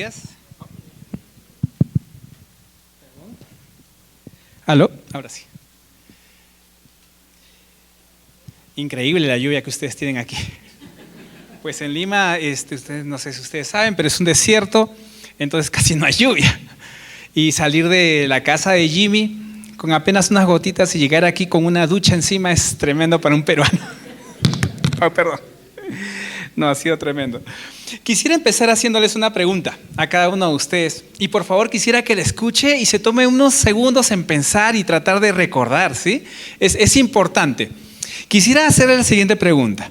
Gracias. ¿Aló? Ahora sí. Increíble la lluvia que ustedes tienen aquí. Pues en Lima, ustedes, no sé si ustedes saben, pero es un desierto, entonces casi no hay lluvia. Y salir de la casa de Jimmy con apenas unas gotitas y llegar aquí con una ducha encima es tremendo para un peruano. Oh, perdón. No, ha sido tremendo. Quisiera empezar haciéndoles una pregunta a cada uno de ustedes. Y por favor quisiera que la escuche y se tome unos segundos en pensar y tratar de recordar, ¿sí? Es importante. Quisiera hacerle la siguiente pregunta.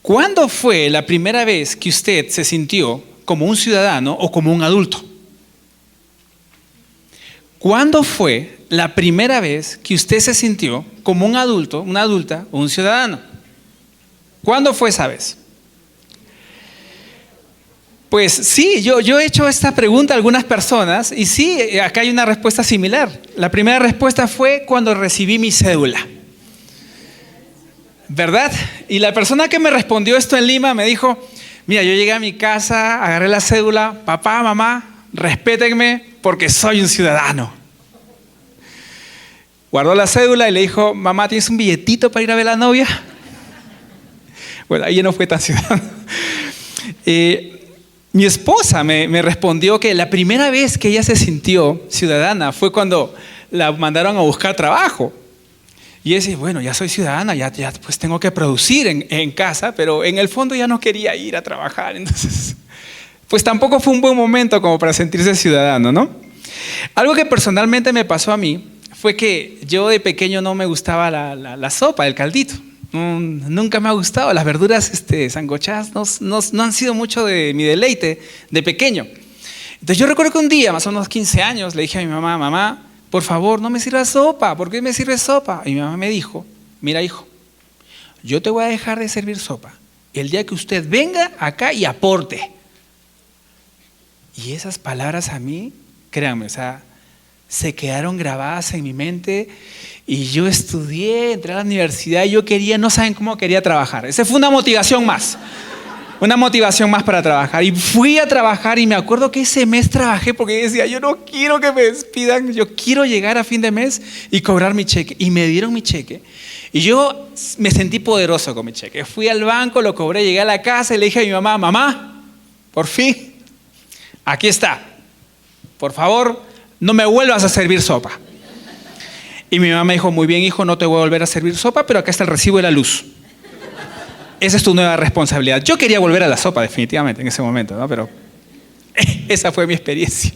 ¿Cuándo fue la primera vez que usted se sintió como un ciudadano o como un adulto? ¿Cuándo fue la primera vez que usted se sintió como un adulto, una adulta o un ciudadano? ¿Cuándo fue esa vez? Pues sí, yo he hecho esta pregunta a algunas personas y sí, acá hay una respuesta similar. La primera respuesta fue cuando recibí mi cédula. ¿Verdad? Y la persona que me respondió esto en Lima me dijo, mira, yo llegué a mi casa, agarré la cédula, papá, mamá, respétenme porque soy un ciudadano. Guardó la cédula y le dijo, mamá, ¿tienes un billetito para ir a ver a la novia? Bueno, ahí no fue tan ciudadano. Mi esposa me respondió que la primera vez que ella se sintió ciudadana fue cuando la mandaron a buscar trabajo. Y ella dice, bueno, ya soy ciudadana, ya pues tengo que producir en casa, pero en el fondo ya no quería ir a trabajar. Entonces, pues tampoco fue un buen momento como para sentirse ciudadano, ¿no? Algo que personalmente me pasó a mí fue que yo de pequeño no me gustaba la sopa, el caldito. Nunca me ha gustado. Las verduras sancochadas no han sido mucho de mi deleite de pequeño. Entonces yo recuerdo que un día, más o menos 15 años, le dije a mi mamá, mamá, por favor, no me sirvas sopa. ¿Por qué me sirves sopa? Y mi mamá me dijo, mira hijo, yo te voy a dejar de servir sopa el día que usted venga acá y aporte. Y esas palabras a mí, créanme, o sea, se quedaron grabadas en mi mente y yo estudié, entré a la universidad y yo quería, no saben cómo quería trabajar. Esa fue una motivación más para trabajar. Y fui a trabajar y me acuerdo que ese mes trabajé porque decía, yo no quiero que me despidan, yo quiero llegar a fin de mes y cobrar mi cheque. Y me dieron mi cheque y yo me sentí poderoso con mi cheque. Fui al banco, lo cobré, llegué a la casa y le dije a mi mamá, mamá, por fin, aquí está, por favor, no me vuelvas a servir sopa. Y mi mamá me dijo, muy bien hijo, no te voy a volver a servir sopa, pero acá está el recibo de la luz. Esa es tu nueva responsabilidad. Yo quería volver a la sopa definitivamente en ese momento, ¿no? Pero esa fue mi experiencia.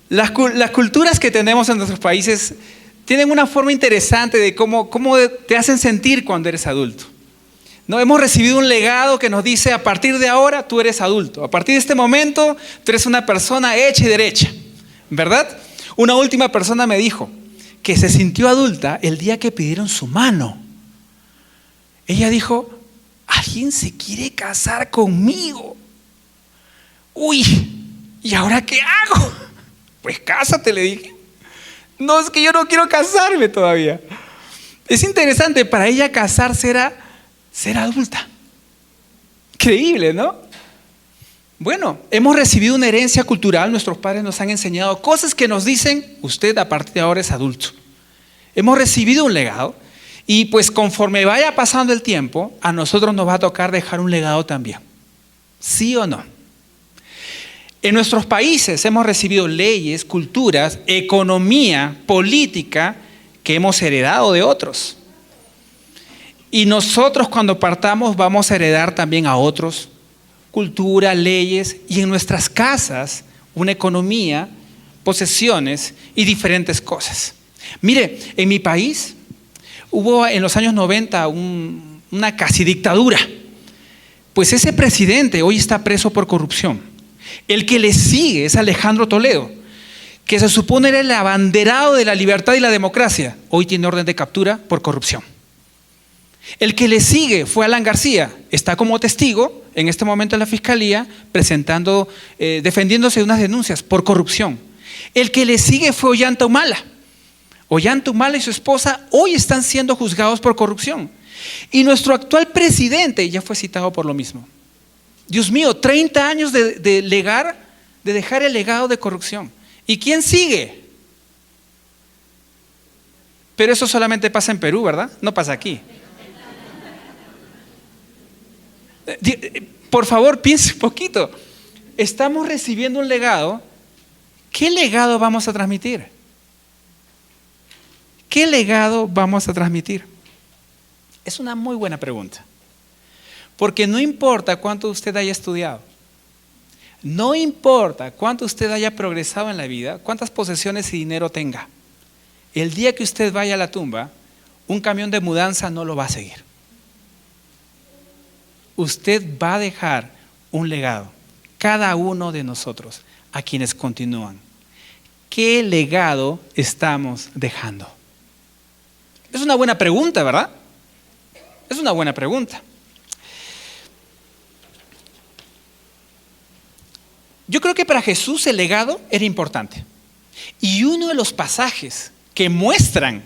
Las culturas que tenemos en nuestros países tienen una forma interesante de cómo te hacen sentir cuando eres adulto. ¿No? Hemos recibido un legado que nos dice, a partir de ahora tú eres adulto. A partir de este momento tú eres una persona hecha y derecha. ¿Verdad? Una última persona me dijo que se sintió adulta el día que pidieron su mano. Ella dijo, ¿alguien se quiere casar conmigo? Uy, ¿y ahora qué hago? Pues cásate, le dije. No, es que yo no quiero casarme todavía. Es interesante, para ella casarse era ser adulta. Increíble, ¿no? Bueno, hemos recibido una herencia cultural, nuestros padres nos han enseñado cosas que nos dicen, usted a partir de ahora es adulto. Hemos recibido un legado y pues conforme vaya pasando el tiempo, a nosotros nos va a tocar dejar un legado también. ¿Sí o no? En nuestros países hemos recibido leyes, culturas, economía, política que hemos heredado de otros. Y nosotros cuando partamos vamos a heredar también a otros cultura, leyes y en nuestras casas una economía, posesiones y diferentes cosas. Mire, en mi país hubo en los años 90 una casi dictadura. Pues ese presidente hoy está preso por corrupción. El que le sigue es Alejandro Toledo, que se supone era el abanderado de la libertad y la democracia. Hoy tiene orden de captura por corrupción. El que le sigue fue Alan García, está como testigo en este momento en la fiscalía defendiéndose de unas denuncias por corrupción. El que le sigue fue Ollanta Humala. Ollanta Humala y su esposa hoy están siendo juzgados por corrupción. Y nuestro actual presidente ya fue citado por lo mismo. Dios mío, 30 años de dejar el legado de corrupción. ¿Y quién sigue? Pero eso solamente pasa en Perú, ¿verdad? No pasa aquí. Por favor, piense un poquito. Estamos recibiendo un legado. ¿Qué legado vamos a transmitir? ¿Qué legado vamos a transmitir? Es una muy buena pregunta. Porque no importa cuánto usted haya estudiado, no importa cuánto usted haya progresado en la vida, cuántas posesiones y dinero tenga, el día que usted vaya a la tumba, un camión de mudanza no lo va a seguir. Usted va a dejar un legado, cada uno de nosotros, a quienes continúan. ¿Qué legado estamos dejando? Es una buena pregunta, ¿verdad? Es una buena pregunta. Yo creo que para Jesús el legado era importante. Y uno de los pasajes que muestran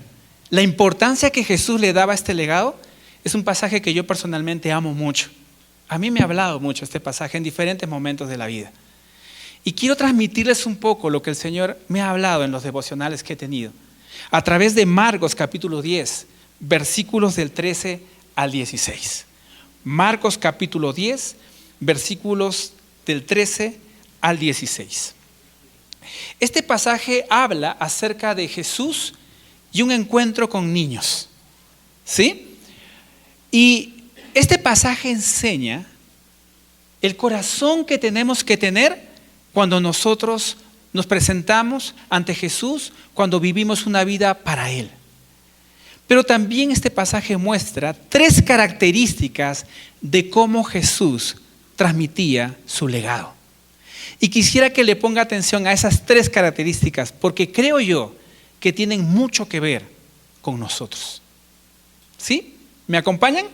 la importancia que Jesús le daba a este legado es un pasaje que yo personalmente amo mucho. A mí me ha hablado mucho este pasaje en diferentes momentos de la vida. Y quiero transmitirles un poco lo que el Señor me ha hablado en los devocionales que he tenido. A través de Marcos capítulo 10, versículos del 13 al 16. Marcos capítulo 10, versículos del 13 al 16. Este pasaje habla acerca de Jesús y un encuentro con niños. ¿Sí? Y este pasaje enseña el corazón que tenemos que tener cuando nosotros nos presentamos ante Jesús, cuando vivimos una vida para Él. Pero también este pasaje muestra 3 características de cómo Jesús transmitía su legado. Y quisiera que le ponga atención a esas 3 características, porque creo yo que tienen mucho que ver con nosotros. ¿Sí? ¿Me acompañan?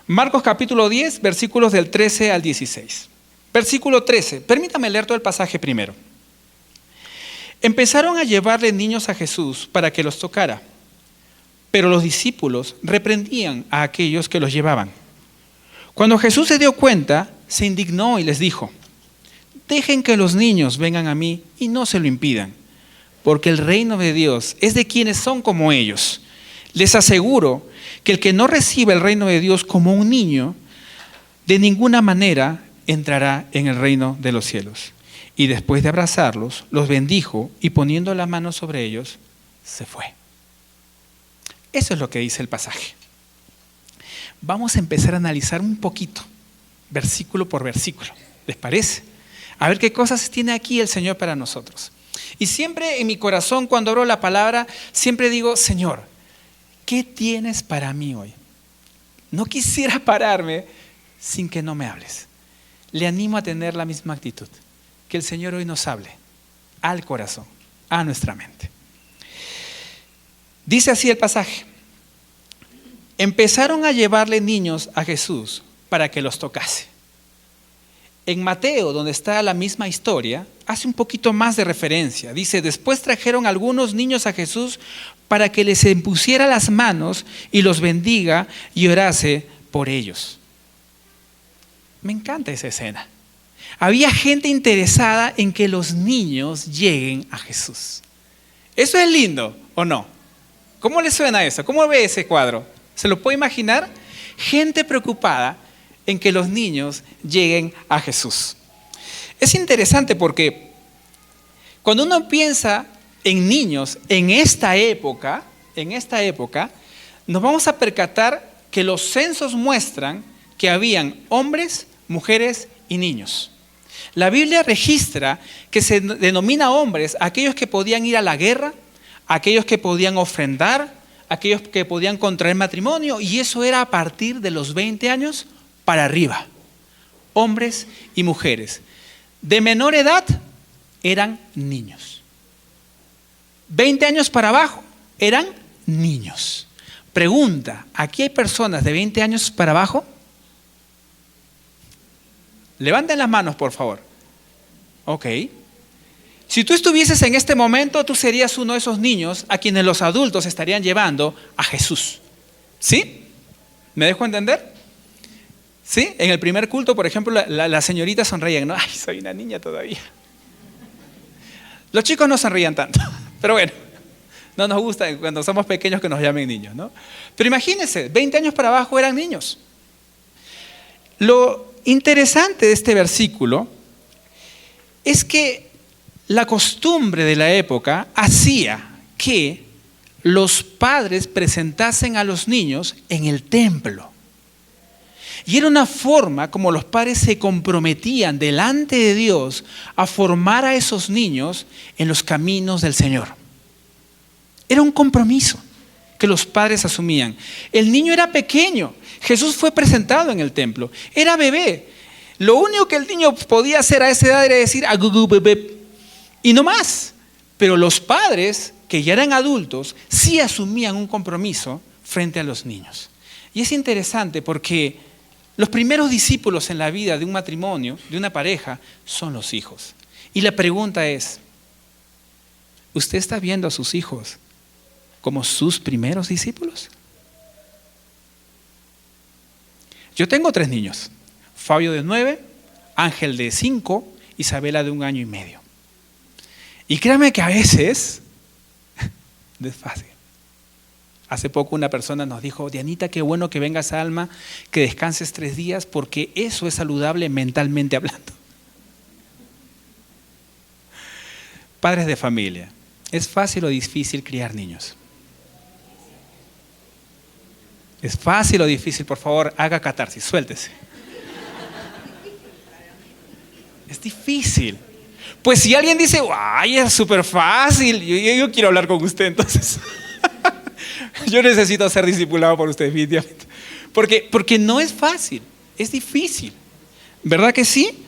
Marcos capítulo 10, versículos del 13 al 16. Versículo 13. Permítame leer todo el pasaje primero. Empezaron a llevarle niños a Jesús para que los tocara, pero los discípulos reprendían a aquellos que los llevaban. Cuando Jesús se dio cuenta, se indignó y les dijo: dejen que los niños vengan a mí y no se lo impidan, porque el reino de Dios es de quienes son como ellos. Les aseguro que el que no recibe el reino de Dios como un niño, de ninguna manera entrará en el reino de los cielos. Y después de abrazarlos, los bendijo y poniendo la mano sobre ellos, se fue. Eso es lo que dice el pasaje. Vamos a empezar a analizar un poquito, versículo por versículo. ¿Les parece? A ver qué cosas tiene aquí el Señor para nosotros. Y siempre en mi corazón, cuando abro la palabra, siempre digo: Señor, ¿qué tienes para mí hoy? No quisiera pararme sin que no me hables. Le animo a tener la misma actitud. Que el Señor hoy nos hable al corazón, a nuestra mente. Dice así el pasaje: empezaron a llevarle niños a Jesús para que los tocase. En Mateo, donde está la misma historia, hace un poquito más de referencia. Dice: después trajeron algunos niños a Jesús para que les impusiera las manos y los bendiga y orase por ellos. Me encanta esa escena. Había gente interesada en que los niños lleguen a Jesús. ¿Eso es lindo o no? ¿Cómo le suena eso? ¿Cómo ve ese cuadro? ¿Se lo puede imaginar? Gente preocupada en que los niños lleguen a Jesús. Es interesante porque cuando uno piensa en niños en esta época, nos vamos a percatar que los censos muestran que habían hombres, mujeres y niños. La Biblia registra que se denomina hombres a aquellos que podían ir a la guerra, a aquellos que podían ofrendar, a aquellos que podían contraer matrimonio, y eso era a partir de los 20 años para arriba. Hombres y mujeres. De menor edad eran niños. 20 años para abajo eran niños. Pregunta: ¿aquí hay personas de 20 años para abajo? Levanten las manos, por favor. Ok. Si tú estuvieses en este momento, tú serías uno de esos niños a quienes los adultos estarían llevando a Jesús. ¿Sí? ¿Me dejo entender? ¿Sí? En el primer culto, por ejemplo, las señoritas sonreían, ¿no? Ay, soy una niña todavía. Los chicos no sonrían tanto, pero bueno, no nos gusta cuando somos pequeños que nos llamen niños, ¿no? Pero imagínense, 20 años para abajo eran niños. Lo interesante de este versículo es que la costumbre de la época hacía que los padres presentasen a los niños en el templo. Y era una forma como los padres se comprometían delante de Dios a formar a esos niños en los caminos del Señor. Era un compromiso que los padres asumían. El niño era pequeño. Jesús fue presentado en el templo. Era bebé. Lo único que el niño podía hacer a esa edad era decir "Agugu bebé", y no más. Pero los padres, que ya eran adultos, sí asumían un compromiso frente a los niños. Y es interesante porque los primeros discípulos en la vida de un matrimonio, de una pareja, son los hijos. Y la pregunta es, ¿usted está viendo a sus hijos como sus primeros discípulos? Yo tengo 3 niños, Fabio de 9, Ángel de 5, Isabela de 1 año y medio. Y créame que a veces no es fácil. Hace poco una persona nos dijo, Dianita, qué bueno que vengas a Alma, que descanses 3 días, porque eso es saludable mentalmente hablando. Padres de familia, ¿es fácil o difícil criar niños? ¿Es fácil o difícil? Por favor, haga catarsis, suéltese. Es difícil. Pues si alguien dice, ¡ay, es súper fácil! Yo quiero hablar con usted entonces. Yo necesito ser discipulado por usted, definitivamente. Porque no es fácil, es difícil. ¿Verdad que sí?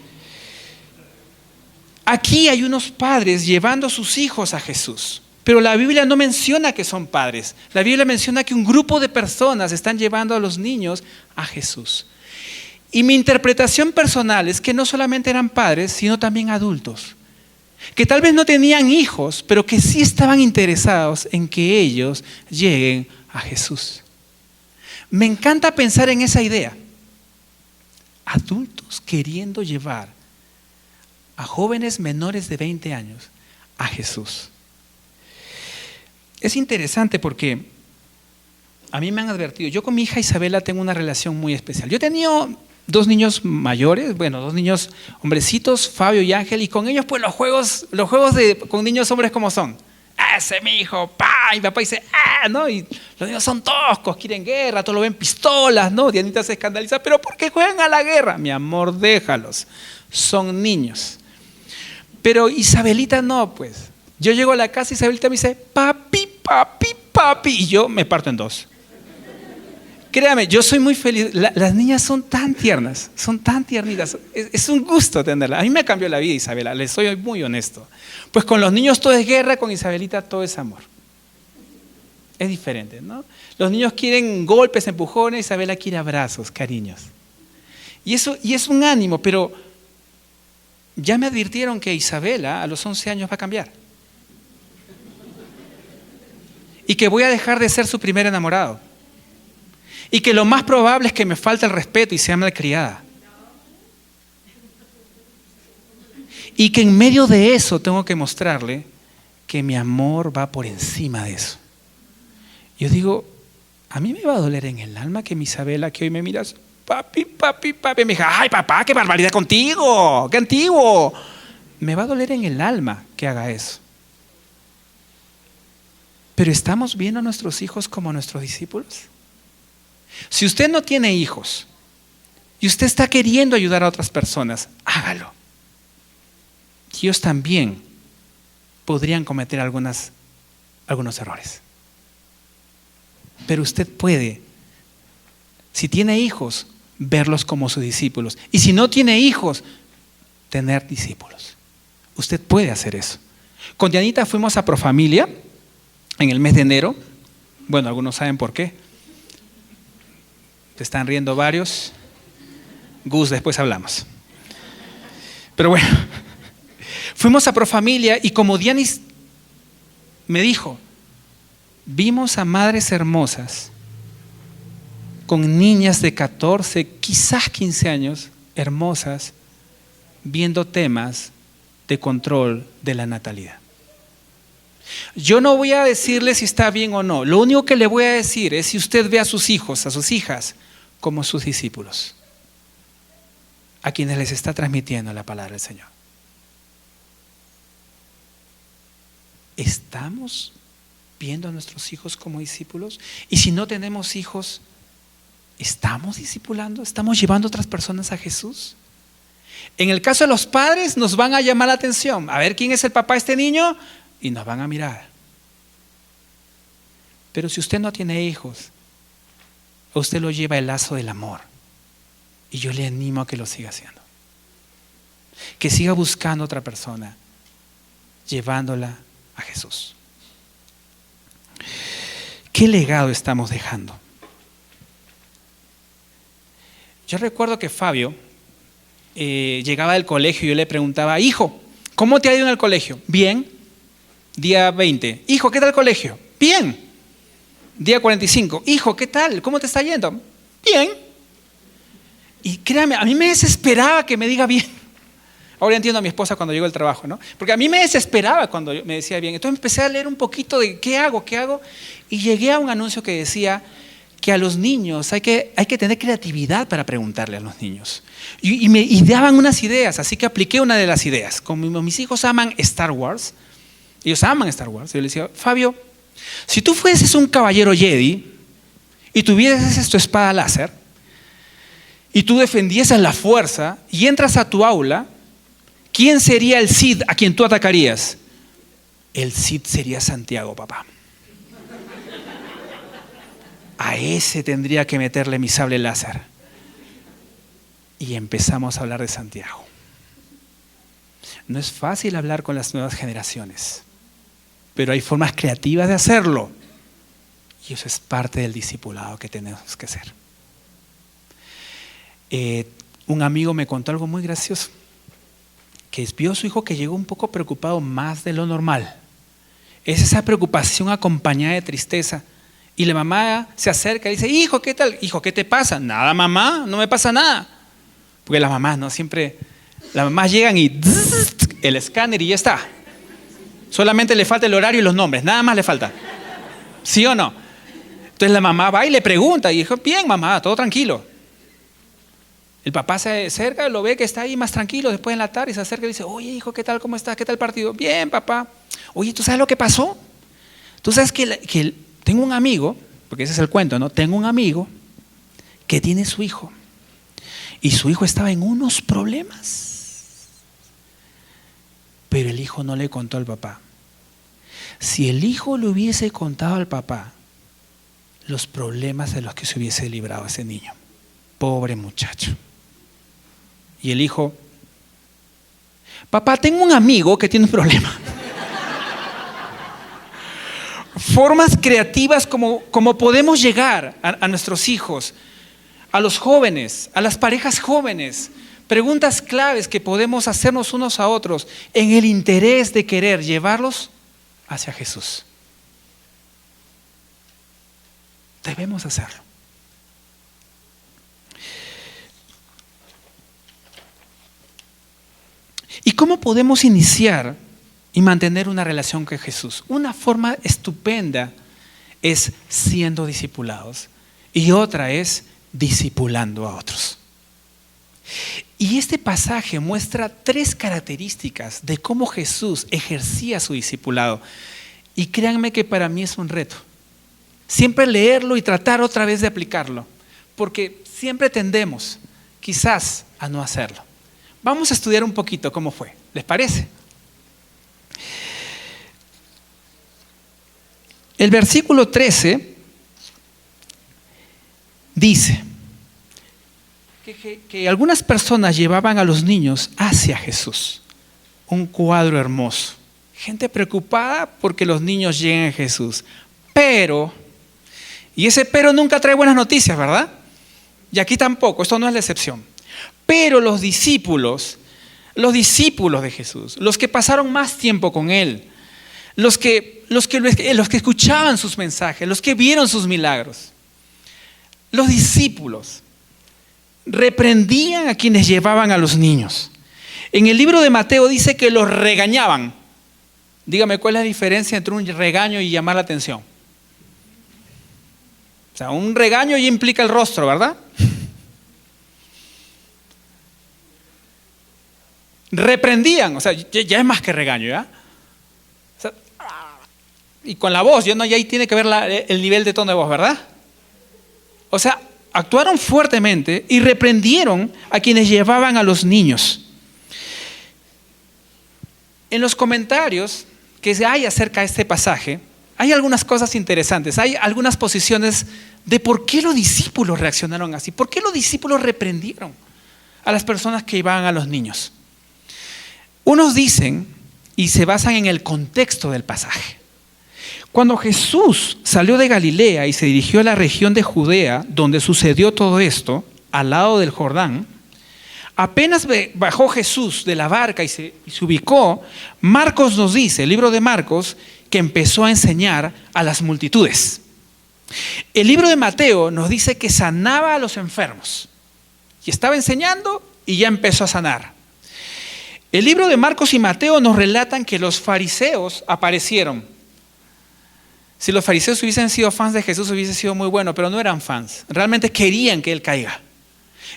Aquí hay unos padres llevando a sus hijos a Jesús. Pero la Biblia no menciona que son padres. La Biblia menciona que un grupo de personas están llevando a los niños a Jesús. Y mi interpretación personal es que no solamente eran padres, sino también adultos. Que tal vez no tenían hijos, pero que sí estaban interesados en que ellos lleguen a Jesús. Me encanta pensar en esa idea. Adultos queriendo llevar a jóvenes menores de 20 años a Jesús. Es interesante porque a mí me han advertido, yo con mi hija Isabela tengo una relación muy especial. Yo he tenido 2 niños mayores, 2 niños hombrecitos, Fabio y Ángel, y con ellos pues los juegos con niños hombres como son. Ese es mi hijo, pa, y papá dice, ¿no? Y los niños son toscos, quieren guerra, todo lo ven pistolas, ¿no? Dianita se escandaliza, pero ¿por qué juegan a la guerra? Mi amor, déjalos, son niños. Pero Isabelita no, pues. Yo llego a la casa y Isabelita me dice, papi, papi, papi, y yo me parto en 2. Créame, yo soy muy feliz. Las niñas son tan tiernas, son tan tiernitas. Es un gusto tenerlas. A mí me cambió la vida, Isabela, les soy muy honesto. Pues con los niños todo es guerra, con Isabelita todo es amor. Es diferente, ¿no? Los niños quieren golpes, empujones, Isabela quiere abrazos, cariños. Y es un ánimo, pero ya me advirtieron que Isabela a los 11 años va a cambiar. Y que voy a dejar de ser su primer enamorado. Y que lo más probable es que me falte el respeto y sea malcriada. Y que en medio de eso tengo que mostrarle que mi amor va por encima de eso. Yo digo, a mí me va a doler en el alma que mi Isabela, que hoy me miras, papi, papi, papi, me dice, ay papá, qué barbaridad contigo, qué antiguo. Me va a doler en el alma que haga eso. Pero ¿estamos viendo a nuestros hijos como nuestros discípulos? Si usted no tiene hijos y usted está queriendo ayudar a otras personas, hágalo. Ellos también podrían cometer algunos errores. Pero usted puede, si tiene hijos, verlos como sus discípulos. Y si no tiene hijos, tener discípulos. Usted puede hacer eso. Con Dianita fuimos a Profamilia en el mes de enero. Bueno, algunos saben por qué. Te están riendo varios. Gus, después hablamos. Pero bueno, fuimos a Profamilia y como Dianis me dijo, vimos a madres hermosas con niñas de 14, quizás 15 años, hermosas, viendo temas de control de la natalidad. Yo no voy a decirle si está bien o no. Lo único que le voy a decir es si usted ve a sus hijos, a sus hijas, como sus discípulos, a quienes les está transmitiendo la palabra del Señor. ¿Estamos viendo a nuestros hijos como discípulos? Y si no tenemos hijos, ¿estamos discipulando? ¿Estamos llevando a otras personas a Jesús? En el caso de los padres, nos van a llamar la atención. A ver quién es el papá de este niño y nos van a mirar. Pero si usted no tiene hijos, usted lo lleva el lazo del amor. Y yo le animo a que lo siga haciendo. Que siga buscando a otra persona, llevándola a Jesús. ¿Qué legado estamos dejando? Yo recuerdo que Fabio llegaba del colegio y yo le preguntaba: hijo, ¿cómo te ha ido en el colegio? Bien. Día 20. Hijo, ¿qué tal el colegio? Bien. Día 45. Hijo, ¿qué tal? ¿Cómo te está yendo? Bien. Y créame, a mí me desesperaba que me diga bien. Ahora entiendo a mi esposa cuando llegó del trabajo, ¿no? Porque a mí me desesperaba cuando me decía bien. Entonces empecé a leer un poquito de qué hago, y llegué a un anuncio que decía que a los niños hay que tener creatividad para preguntarle a los niños. Y daban unas ideas, así que apliqué una de las ideas. Como mis hijos aman Star Wars, ellos aman Star Wars, yo les decía: Fabio, si tú fueses un caballero Jedi y tuvieses tu espada láser y tú defendieses la fuerza y entras a tu aula, ¿quién sería el Sith a quien tú atacarías? El Sith sería Santiago, papá. A ese tendría que meterle mi sable láser. Y empezamos a hablar de Santiago. No es fácil hablar con las nuevas generaciones, pero hay formas creativas de hacerlo. Y eso es parte del discipulado que tenemos que hacer. Un amigo me contó algo muy gracioso, que vio a su hijo que llegó un poco preocupado más de lo normal. Es esa preocupación acompañada de tristeza. Y la mamá se acerca y dice: hijo, ¿qué tal? Hijo, ¿qué te pasa? Nada, mamá, no me pasa nada. Porque las mamás no siempre, las mamás llegan y el escáner y ya está. Solamente le falta el horario y los nombres, nada más le falta. ¿Sí o no? Entonces la mamá va y le pregunta y dijo: bien, mamá, todo tranquilo. El papá se acerca, lo ve que está ahí más tranquilo, después en la tarde se acerca y dice: oye, hijo, ¿qué tal? ¿Cómo estás? ¿Qué tal el partido? Bien, papá. Oye, ¿tú sabes lo que pasó? Tú sabes que tengo un amigo, porque ese es el cuento, ¿no? Tengo un amigo que tiene su hijo y su hijo estaba en unos problemas, pero el hijo no le contó al papá. Si el hijo le hubiese contado al papá los problemas de los que se hubiese librado ese niño, pobre muchacho. Y el hijo: papá, tengo un amigo que tiene un problema. Formas creativas como podemos llegar a nuestros hijos, a los jóvenes, a las parejas jóvenes. Preguntas claves que podemos hacernos unos a otros en el interés de querer llevarlos hacia Jesús. Debemos hacerlo. ¿Y cómo podemos iniciar y mantener una relación con Jesús? Una forma estupenda es siendo discipulados y otra es discipulando a otros. Y este pasaje muestra 3 características de cómo Jesús ejercía su discipulado. Y créanme que para mí es un reto. Siempre leerlo y tratar otra vez de aplicarlo, porque siempre tendemos quizás a no hacerlo. Vamos a estudiar un poquito cómo fue. ¿Les parece? El versículo 13 dice que algunas personas llevaban a los niños hacia Jesús. Un cuadro hermoso. Gente preocupada porque los niños lleguen a Jesús. Pero, y ese pero nunca trae buenas noticias, ¿verdad? Y aquí tampoco, esto no es la excepción. Pero los discípulos de Jesús, los que pasaron más tiempo con Él, los que escuchaban sus mensajes, los que vieron sus milagros, los discípulos reprendían a quienes llevaban a los niños. En el libro de Mateo dice que los regañaban. Dígame, ¿cuál es la diferencia entre un regaño y llamar la atención? O sea, un regaño ya implica el rostro, ¿verdad? Reprendían, o sea, ya es más que regaño, ¿ya? O sea, y con la voz, ya ahí tiene que ver el nivel de tono de voz, ¿verdad? O sea, actuaron fuertemente y reprendieron a quienes llevaban a los niños. En los comentarios que hay acerca de este pasaje, hay algunas cosas interesantes, hay algunas posiciones de por qué los discípulos reaccionaron así, por qué los discípulos reprendieron a las personas que llevaban a los niños. Unos dicen, y se basan en el contexto del pasaje, cuando Jesús salió de Galilea y se dirigió a la región de Judea, donde sucedió todo esto, al lado del Jordán, apenas bajó Jesús de la barca y se ubicó, Marcos nos dice, el libro de Marcos, que empezó a enseñar a las multitudes. El libro de Mateo nos dice que sanaba a los enfermos. Y estaba enseñando y ya empezó a sanar. El libro de Marcos y Mateo nos relatan que los fariseos aparecieron. Si los fariseos hubiesen sido fans de Jesús hubiese sido muy bueno, pero no eran fans. Realmente querían que Él caiga.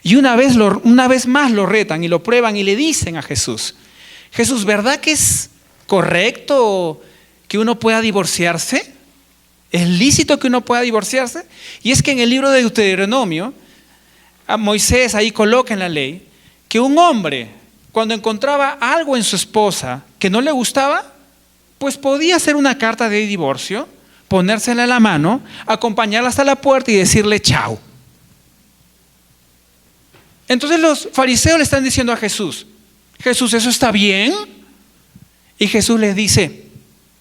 Y una vez más lo retan y lo prueban y le dicen a Jesús, Jesús, ¿verdad que es correcto que uno pueda divorciarse? ¿Es lícito que uno pueda divorciarse? Y es que en el libro de Deuteronomio, a Moisés ahí coloca en la ley que un hombre, cuando encontraba algo en su esposa que no le gustaba, pues podía hacer una carta de divorcio, ponérsela en la mano, acompañarla hasta la puerta y decirle chao. Entonces los fariseos le están diciendo a Jesús, Jesús, ¿eso está bien? Y Jesús les dice,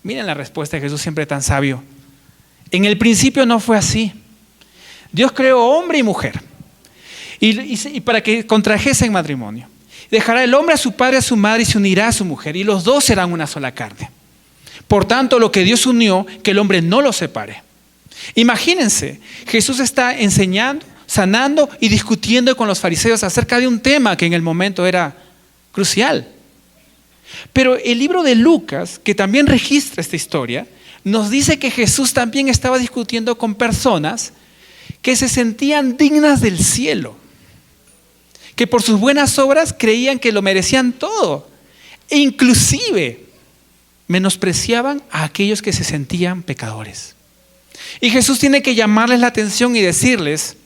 miren la respuesta de Jesús siempre tan sabio. En el principio no fue así. Dios creó hombre y mujer. Y para que contrajesen matrimonio. Dejará el hombre a su padre y a su madre y se unirá a su mujer. Y los dos serán una sola carne. Por tanto, lo que Dios unió, que el hombre no lo separe. Imagínense, Jesús está enseñando, sanando y discutiendo con los fariseos acerca de un tema que en el momento era crucial. Pero el libro de Lucas, que también registra esta historia, nos dice que Jesús también estaba discutiendo con personas que se sentían dignas del cielo, que por sus buenas obras creían que lo merecían todo, e inclusive menospreciaban a aquellos que se sentían pecadores. Y Jesús tiene que llamarles la atención y decirles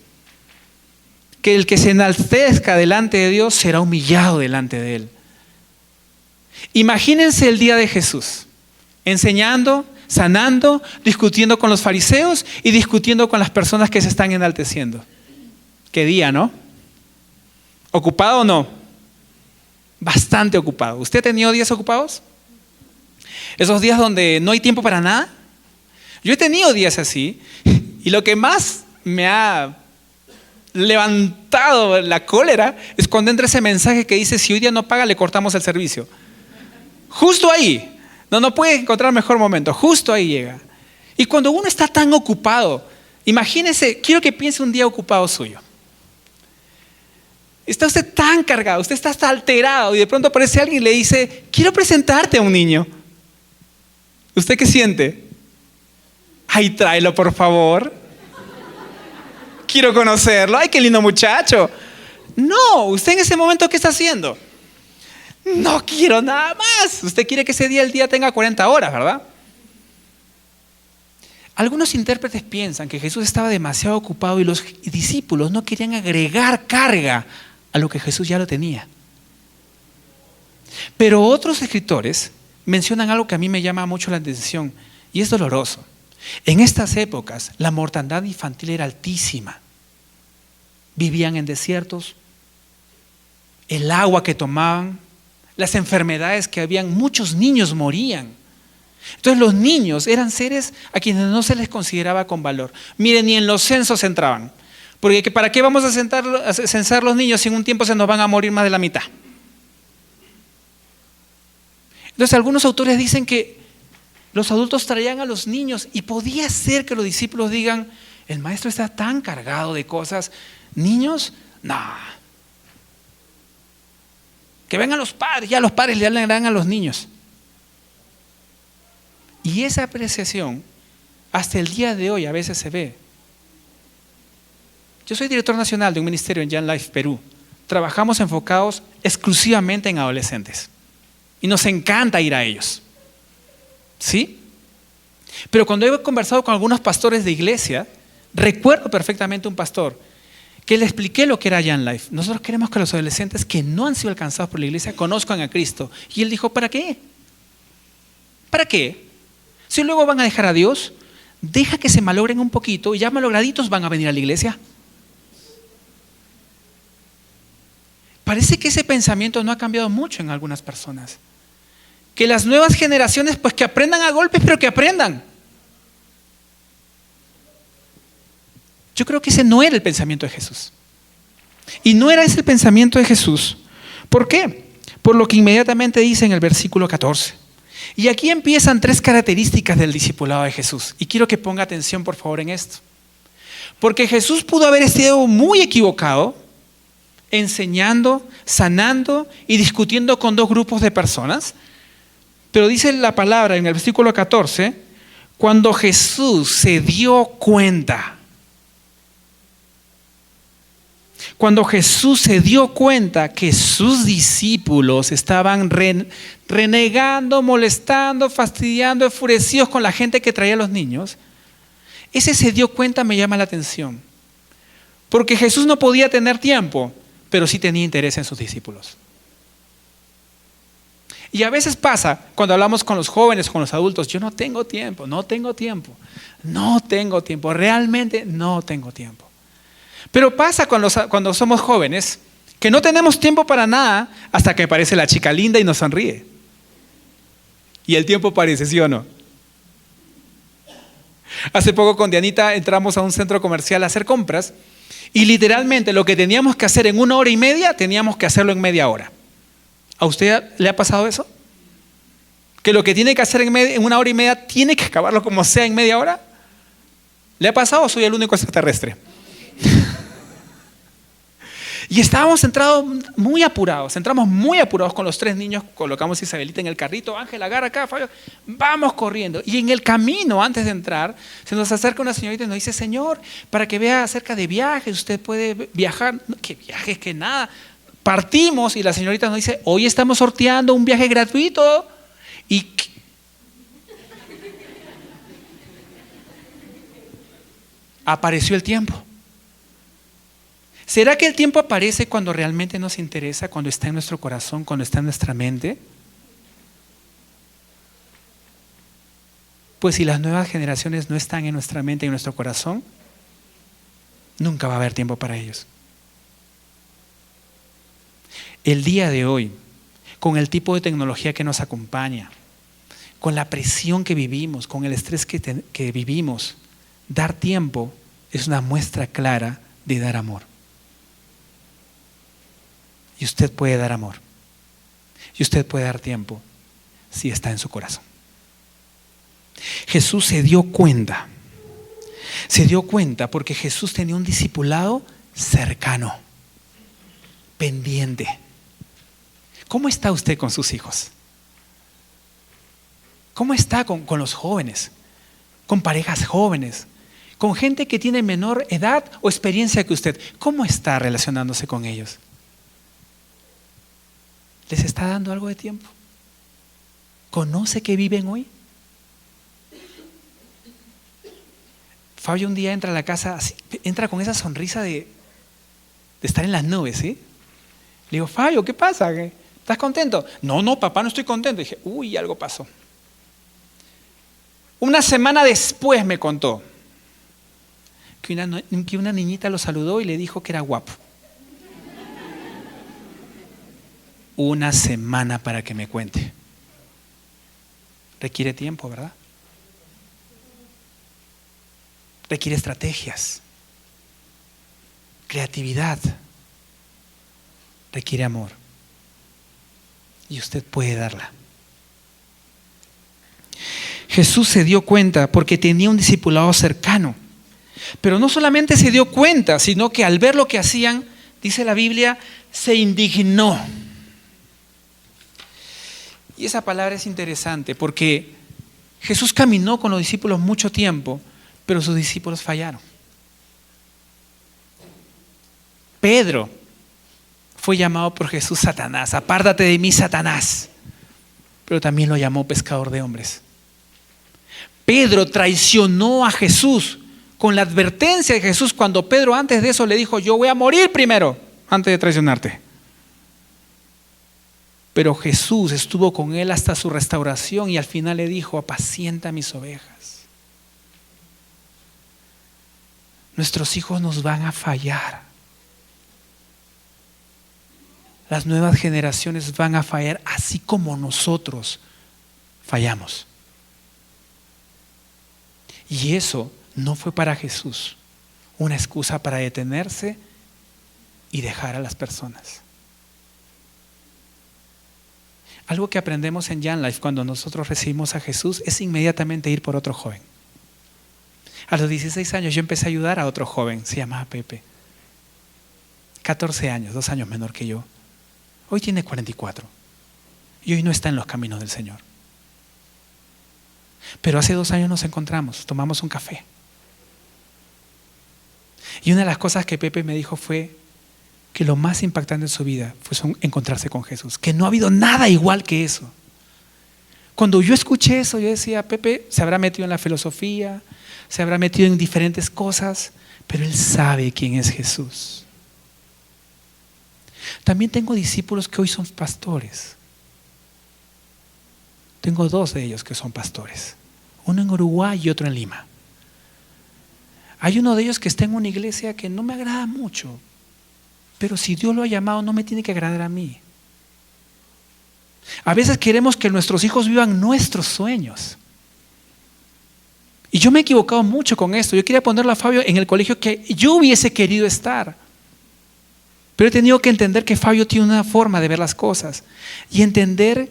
que el que se enaltezca delante de Dios será humillado delante de Él. Imagínense el día de Jesús, enseñando, sanando, discutiendo con los fariseos y discutiendo con las personas que se están enalteciendo. ¿Qué día, no? ¿Ocupado o no? Bastante ocupado. ¿Usted ha tenido días ocupados? Esos días donde no hay tiempo para nada. Yo he tenido días así y lo que más me ha levantado la cólera es cuando entra ese mensaje que dice, si hoy día no paga, le cortamos el servicio. Justo ahí. No puede encontrar mejor momento. Justo ahí llega. Y cuando uno está tan ocupado, imagínese, quiero que piense un día ocupado suyo. Está usted tan cargado, usted está hasta alterado y de pronto aparece alguien y le dice, quiero presentarte a un niño. ¿Usted qué siente? Ay, tráelo por favor. Quiero conocerlo. Ay, qué lindo muchacho. No, usted en ese momento, ¿qué está haciendo? No quiero nada más. Usted quiere que el día tenga 40 horas, ¿verdad? Algunos intérpretes piensan que Jesús estaba demasiado ocupado y los discípulos no querían agregar carga a lo que Jesús ya lo tenía. Pero otros escritores mencionan algo que a mí me llama mucho la atención y es doloroso. En estas épocas la mortandad infantil era altísima. Vivían en desiertos, el agua que tomaban, las enfermedades que habían, muchos niños morían. Entonces los niños eran seres a quienes no se les consideraba con valor. Miren, ni en los censos entraban. Porque ¿para qué vamos a censar los niños si en un tiempo se nos van a morir más de la mitad? Entonces algunos autores dicen que los adultos traían a los niños y podía ser que los discípulos digan, El maestro está tan cargado de cosas. Niños, no. Que vengan los padres, ya los padres le hablarán a los niños. Y esa apreciación, hasta el día de hoy, a veces se ve. Yo soy director nacional de un ministerio en Young Life Perú. Trabajamos enfocados exclusivamente en adolescentes. Y nos encanta ir a ellos. ¿Sí? Pero cuando he conversado con algunos pastores de iglesia, recuerdo perfectamente un pastor que le expliqué lo que era Young Life. Nosotros queremos que los adolescentes que no han sido alcanzados por la iglesia conozcan a Cristo. Y él dijo, ¿para qué? ¿Para qué? Si luego van a dejar a Dios, deja que se malogren un poquito y ya malograditos van a venir a la iglesia. Parece que ese pensamiento no ha cambiado mucho en algunas personas. Que las nuevas generaciones, pues que aprendan a golpes, pero que aprendan. Yo creo que ese no era el pensamiento de Jesús. Y no era ese el pensamiento de Jesús. ¿Por qué? Por lo que inmediatamente dice en el versículo 14. Y aquí empiezan 3 características del discipulado de Jesús. Y quiero que ponga atención, por favor, en esto. Porque Jesús pudo haber estado muy equivocado, enseñando, sanando y discutiendo con 2 grupos de personas. Pero dice la palabra en el versículo 14, cuando Jesús se dio cuenta. Cuando Jesús se dio cuenta que sus discípulos estaban renegando, molestando, fastidiando, enfurecidos con la gente que traía a los niños, ese se dio cuenta me llama la atención. Porque Jesús no podía tener tiempo, pero sí tenía interés en sus discípulos. Y a veces pasa, cuando hablamos con los jóvenes, con los adultos, yo no tengo tiempo, realmente no tengo tiempo. Pero pasa cuando somos jóvenes, que no tenemos tiempo para nada hasta que aparece la chica linda y nos sonríe. Y el tiempo parece, ¿sí o no? Hace poco con Dianita entramos a un centro comercial a hacer compras y literalmente lo que teníamos que hacer en 1 hora y media, teníamos que hacerlo en media hora. ¿A usted le ha pasado eso? ¿Que lo que tiene que hacer en 1 hora y media tiene que acabarlo como sea en media hora? ¿Le ha pasado o soy el único extraterrestre? Y estábamos entramos muy apurados con los 3 niños, colocamos a Isabelita en el carrito, Ángel, agarra acá, Fabio, vamos corriendo. Y en el camino, antes de entrar, se nos acerca una señorita y nos dice, Señor, para que vea acerca de viajes, usted puede viajar. ¿Qué viajes? ¿Qué nada? Partimos y la señorita nos dice, hoy estamos sorteando un viaje gratuito. Y apareció el tiempo. ¿Será que el tiempo aparece cuando realmente nos interesa, cuando está en nuestro corazón, cuando está en nuestra mente? Pues si las nuevas generaciones no están en nuestra mente y en nuestro corazón, nunca va a haber tiempo para ellos. El día de hoy, con el tipo de tecnología que nos acompaña, con la presión que vivimos, con el estrés que vivimos, dar tiempo es una muestra clara de dar amor. Y usted puede dar amor. Y usted puede dar tiempo si está en su corazón. Jesús se dio cuenta. Se dio cuenta porque Jesús tenía un discipulado cercano, pendiente. ¿Cómo está usted con sus hijos? ¿Cómo está con los jóvenes? Con parejas jóvenes, con gente que tiene menor edad o experiencia que usted. ¿Cómo está relacionándose con ellos? ¿Les está dando algo de tiempo? ¿Conoce que viven hoy? Fabio un día entra a la casa, así, entra con esa sonrisa de estar en las nubes, ¿sí? Le digo, Fabio, ¿qué pasa? ¿Estás contento? No, papá, no estoy contento. Dije, algo pasó. Una semana después me contó que una niñita lo saludó y le dijo que era guapo. Una semana para que me cuente. Requiere tiempo, ¿verdad? Requiere estrategias, creatividad, requiere amor. Y usted puede darla. Jesús se dio cuenta porque tenía un discipulado cercano. Pero no solamente se dio cuenta, sino que al ver lo que hacían, dice la Biblia, se indignó. Y esa palabra es interesante porque Jesús caminó con los discípulos mucho tiempo, pero sus discípulos fallaron. Pedro fue llamado por Jesús Satanás. Apártate de mí, Satanás. Pero también lo llamó pescador de hombres. Pedro traicionó a Jesús con la advertencia de Jesús cuando Pedro antes de eso le dijo: yo voy a morir primero antes de traicionarte. Pero Jesús estuvo con él hasta su restauración y al final le dijo: apacienta mis ovejas. Nuestros hijos nos van a fallar. Las nuevas generaciones van a fallar así como nosotros fallamos. Y eso no fue para Jesús una excusa para detenerse y dejar a las personas. Algo que aprendemos en Young Life cuando nosotros recibimos a Jesús es inmediatamente ir por otro joven. A los 16 años yo empecé a ayudar a otro joven, se llamaba Pepe. 14 años, 2 años menor que yo. Hoy tiene 44 y hoy no está en los caminos del Señor. Pero hace 2 años nos encontramos, tomamos un café. Y una de las cosas que Pepe me dijo fue que lo más impactante en su vida fue encontrarse con Jesús, que no ha habido nada igual que eso. Cuando yo escuché eso, yo decía: Pepe se habrá metido en la filosofía, se habrá metido en diferentes cosas, pero él sabe quién es Jesús. También tengo discípulos que hoy son pastores. Tengo 2 de ellos que son pastores, uno en Uruguay y otro en Lima. Hay uno de ellos que está en una iglesia que no me agrada mucho, pero si Dios lo ha llamado, no me tiene que agradar a mí. A veces queremos que nuestros hijos vivan nuestros sueños. Y yo me he equivocado mucho con esto. Yo quería ponerlo a Fabio en el colegio que yo hubiese querido estar. Pero he tenido que entender que Fabio tiene una forma de ver las cosas y entender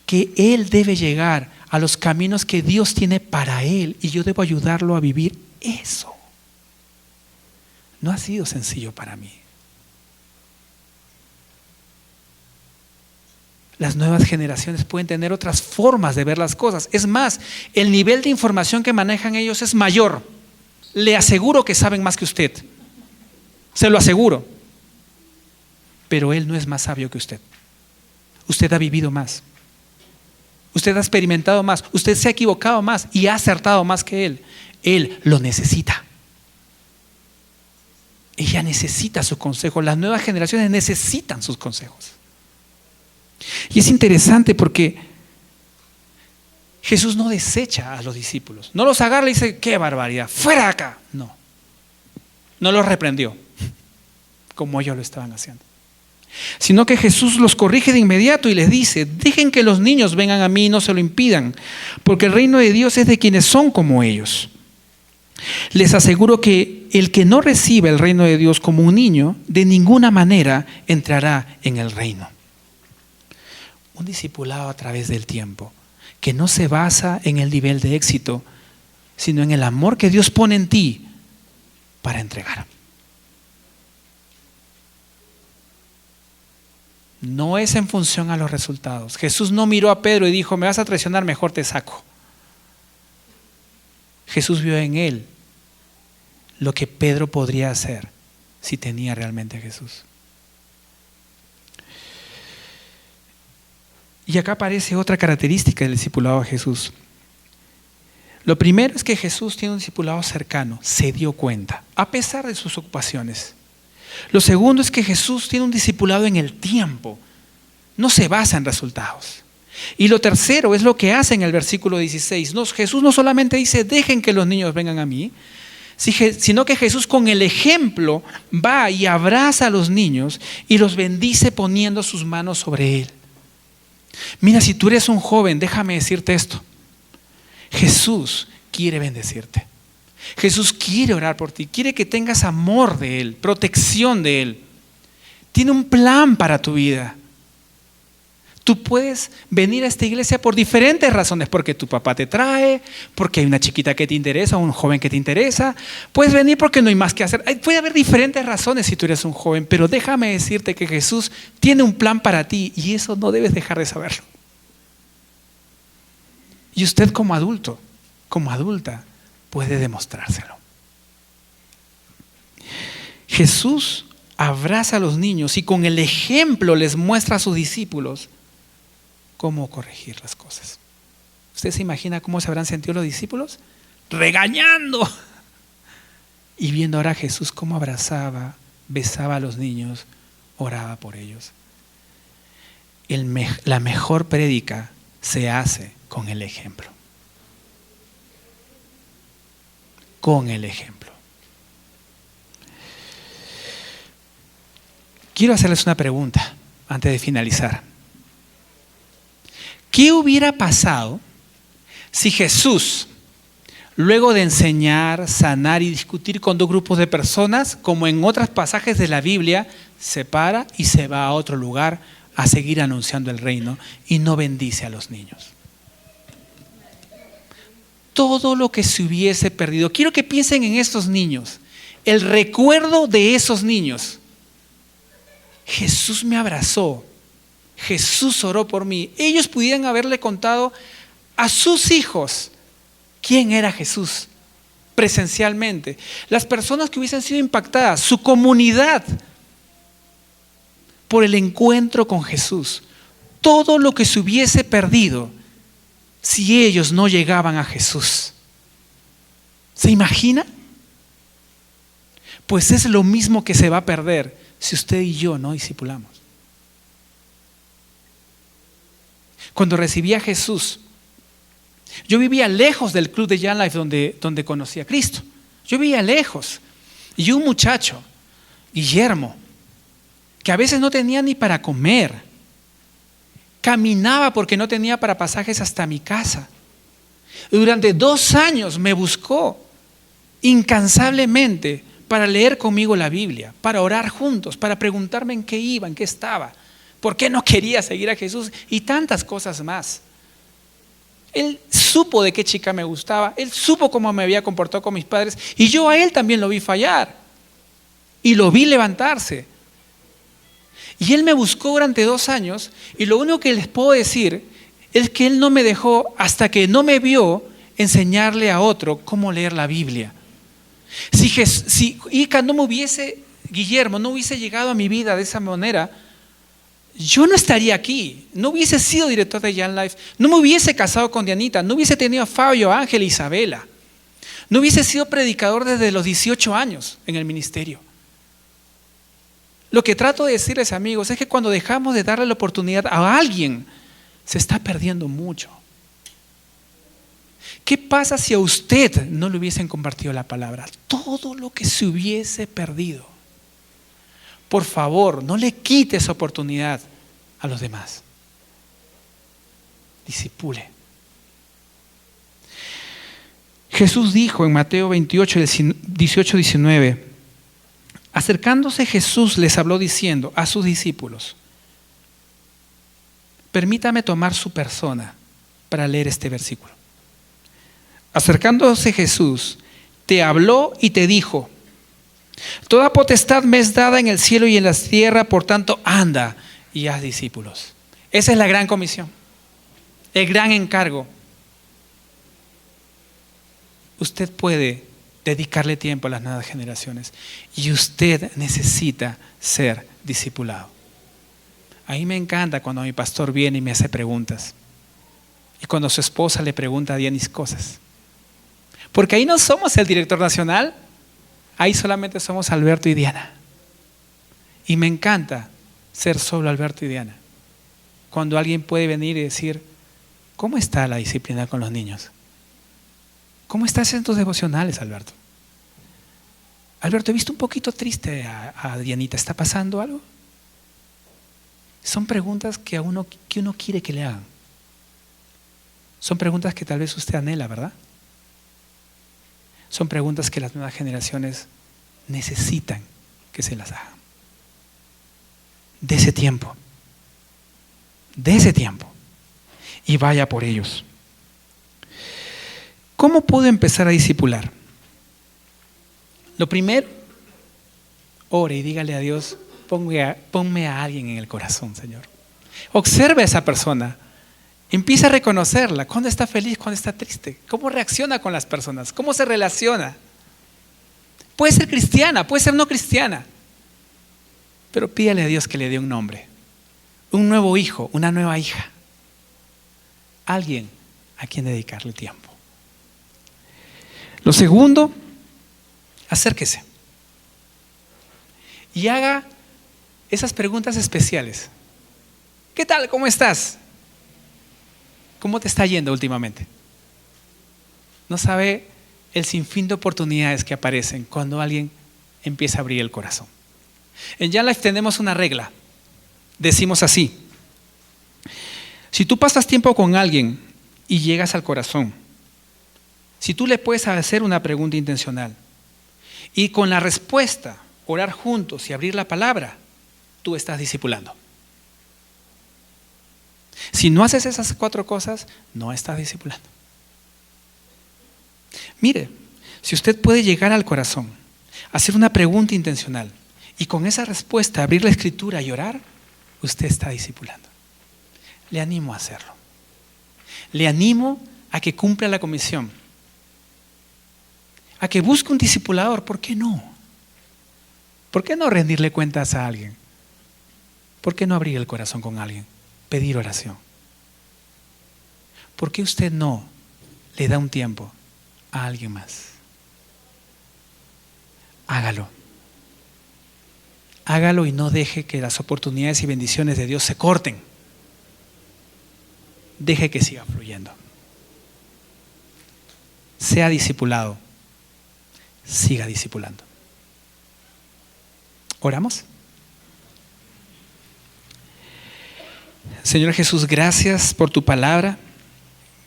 que él debe llegar a los caminos que Dios tiene para él y yo debo ayudarlo a vivir eso. No ha sido sencillo para mí. Las nuevas generaciones pueden tener otras formas de ver las cosas. Es más, el nivel de información que manejan ellos es mayor. Le aseguro que saben más que usted. Se lo aseguro. Pero él no es más sabio que usted. Usted ha vivido más. Usted ha experimentado más. Usted se ha equivocado más y ha acertado más que él. Él lo necesita. Ella necesita su consejo. Las nuevas generaciones necesitan sus consejos. Y es interesante porque Jesús no desecha a los discípulos. No los agarra y dice: ¡qué barbaridad! ¡Fuera de acá! No. No los reprendió como ellos lo estaban haciendo. Sino que Jesús los corrige de inmediato y les dice: dejen que los niños vengan a mí y no se lo impidan, porque el reino de Dios es de quienes son como ellos. Les aseguro que el que no recibe el reino de Dios como un niño, de ninguna manera entrará en el reino. Un discipulado a través del tiempo, que no se basa en el nivel de éxito, sino en el amor que Dios pone en ti para entregar. No es en función a los resultados. Jesús no miró a Pedro y dijo: me vas a traicionar, mejor te saco. Jesús vio en él lo que Pedro podría hacer si tenía realmente a Jesús. Y acá aparece otra característica del discipulado de Jesús. Lo primero es que Jesús tiene un discipulado cercano, se dio cuenta, a pesar de sus ocupaciones. Lo segundo es que Jesús tiene un discipulado en el tiempo, no se basa en resultados. Y lo tercero es lo que hace en el versículo 16. Jesús no solamente dice: dejen que los niños vengan a mí, sino que Jesús con el ejemplo va y abraza a los niños y los bendice poniendo sus manos sobre él. Mira, si tú eres un joven, déjame decirte esto: Jesús quiere bendecirte. Jesús quiere orar por ti, quiere que tengas amor de Él, protección de Él. Tiene un plan para tu vida. Tú puedes venir a esta iglesia por diferentes razones, porque tu papá te trae, porque hay una chiquita que te interesa, o un joven que te interesa. Puedes venir porque no hay más que hacer. Puede haber diferentes razones si tú eres un joven, pero déjame decirte que Jesús tiene un plan para ti y eso no debes dejar de saberlo. Y usted como adulto, como adulta, puede demostrárselo. Jesús abraza a los niños y con el ejemplo les muestra a sus discípulos cómo corregir las cosas. ¿Usted se imagina cómo se habrán sentido los discípulos? Regañando. Y viendo ahora a Jesús cómo abrazaba, besaba a los niños, oraba por ellos. La mejor prédica se hace con el ejemplo. Con el ejemplo. Quiero hacerles una pregunta antes de finalizar. ¿Qué hubiera pasado si Jesús, luego de enseñar, sanar y discutir con dos grupos de personas, como en otros pasajes de la Biblia, se para y se va a otro lugar a seguir anunciando el reino y no bendice a los niños? Todo lo que se hubiese perdido. Quiero que piensen en estos niños, el recuerdo de esos niños. Jesús me abrazó, Jesús oró por mí. Ellos pudieran haberle contado a sus hijos quién era Jesús presencialmente. Las personas que hubiesen sido impactadas, su comunidad, por el encuentro con Jesús. Todo lo que se hubiese perdido si ellos no llegaban a Jesús. ¿Se imagina? Pues es lo mismo que se va a perder si usted y yo no discipulamos. Cuando recibí a Jesús, yo vivía lejos del club de Young Life donde conocí a Cristo. Yo vivía lejos. Y un muchacho, Guillermo, que a veces no tenía ni para comer, caminaba porque no tenía para pasajes hasta mi casa. Y durante 2 años me buscó incansablemente para leer conmigo la Biblia, para orar juntos, para preguntarme en qué iba, en qué estaba, por qué no quería seguir a Jesús y tantas cosas más. Él supo de qué chica me gustaba, él supo cómo me había comportado con mis padres y yo a él también lo vi fallar y lo vi levantarse. Y él me buscó durante 2 años y lo único que les puedo decir es que él no me dejó hasta que no me vio enseñarle a otro cómo leer la Biblia. Si Guillermo no hubiese llegado a mi vida de esa manera, yo no estaría aquí, no hubiese sido director de Young Life, no me hubiese casado con Dianita, no hubiese tenido a Fabio, Ángel e Isabela, no hubiese sido predicador desde los 18 años en el ministerio. Lo que trato de decirles, amigos, es que cuando dejamos de darle la oportunidad a alguien, se está perdiendo mucho. ¿Qué pasa si a usted no le hubiesen compartido la palabra? Todo lo que se hubiese perdido. Por favor, no le quite esa oportunidad a los demás. Discipule. Jesús dijo en Mateo 28, 18-19, acercándose Jesús les habló diciendo a sus discípulos, permítame tomar su persona para leer este versículo. Acercándose Jesús, te habló y te dijo, toda potestad me es dada en el cielo y en la tierra, por tanto anda y haz discípulos. Esa es la gran comisión, el gran encargo. Usted puede dedicarle tiempo a las nuevas generaciones y usted necesita ser discipulado. A mí me encanta cuando mi pastor viene y me hace preguntas y cuando su esposa le pregunta a Dianis cosas, porque ahí no somos el director nacional, ahí solamente somos Alberto y Diana. Y me encanta ser solo Alberto y Diana. Cuando alguien puede venir y decir, ¿cómo está la disciplina con los niños? ¿Cómo estás en tus devocionales, Alberto? Alberto, he visto un poquito triste a Dianita. ¿Está pasando algo? Son preguntas que uno quiere que le hagan. Son preguntas que tal vez usted anhela, ¿verdad? Son preguntas que las nuevas generaciones necesitan que se las hagan. Dese tiempo. Dese tiempo y vaya por ellos. ¿Cómo puedo empezar a discipular? Lo primero, ore y dígale a Dios, ponme a alguien en el corazón, Señor. Observe a esa persona. Empieza a reconocerla. ¿Cuándo está feliz? ¿Cuándo está triste? ¿Cómo reacciona con las personas? ¿Cómo se relaciona? Puede ser cristiana, puede ser no cristiana. Pero pídale a Dios que le dé un nombre. Un nuevo hijo, una nueva hija. Alguien a quien dedicarle tiempo. Lo segundo, acérquese. Y haga esas preguntas especiales. ¿Qué tal? ¿Cómo estás? ¿Cómo te está yendo últimamente? No sabe el sinfín de oportunidades que aparecen cuando alguien empieza a abrir el corazón. En Young Life tenemos una regla. Decimos así: si tú pasas tiempo con alguien y llegas al corazón, si tú le puedes hacer una pregunta intencional y con la respuesta orar juntos y abrir la palabra, tú estás discipulando. Si no haces esas 4 cosas, no estás discipulando. Mire, si usted puede llegar al corazón, hacer una pregunta intencional y con esa respuesta abrir la escritura y orar, usted está discipulando. Le animo a hacerlo. Le animo a que cumpla la comisión, a que busque un discipulador. ¿Por qué no? ¿Por qué no rendirle cuentas a alguien? ¿Por qué no abrir el corazón con alguien? Pedir oración. ¿Por qué usted no le da un tiempo a alguien más? Hágalo. Hágalo y no deje que las oportunidades y bendiciones de Dios se corten. Deje que siga fluyendo. Sea discipulado. Siga discipulando. ¿Oramos? Señor Jesús, gracias por tu palabra.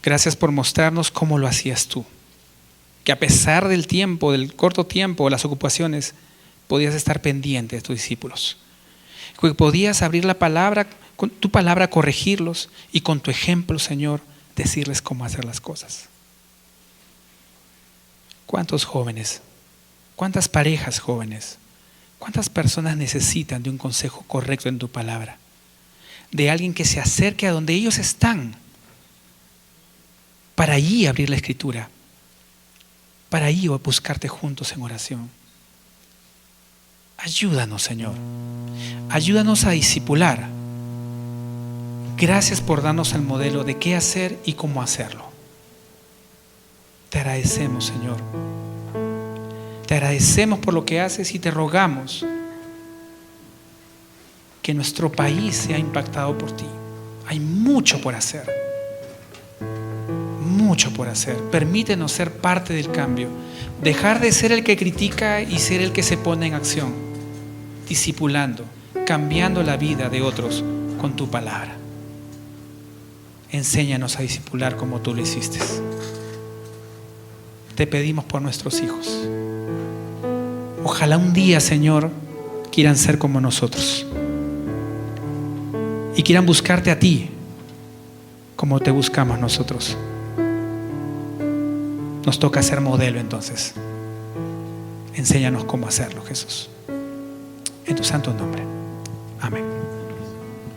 Gracias por mostrarnos cómo lo hacías tú. Que a pesar del tiempo, del corto tiempo, las ocupaciones, podías estar pendiente de tus discípulos. Que podías abrir la palabra, con tu palabra corregirlos y con tu ejemplo, Señor, decirles cómo hacer las cosas. ¿Cuántos jóvenes? ¿Cuántas parejas jóvenes? ¿Cuántas personas necesitan de un consejo correcto en tu palabra? De alguien que se acerque a donde ellos están, para allí abrir la escritura, para allí buscarte juntos en oración. Ayúdanos, Señor. Ayúdanos a discipular. Gracias por darnos el modelo de qué hacer y cómo hacerlo. Te agradecemos, Señor. Te agradecemos por lo que haces y te rogamos que nuestro país sea impactado por ti. Hay mucho por hacer. Mucho por hacer. Permítenos ser parte del cambio. Dejar de ser el que critica y ser el que se pone en acción. Discipulando, cambiando la vida de otros con tu palabra. Enséñanos a discipular como tú lo hiciste. Te pedimos por nuestros hijos. Ojalá un día, Señor, quieran ser como nosotros y quieran buscarte a ti como te buscamos nosotros. Nos toca ser modelo entonces. Enséñanos cómo hacerlo, Jesús. En tu santo nombre. Amén.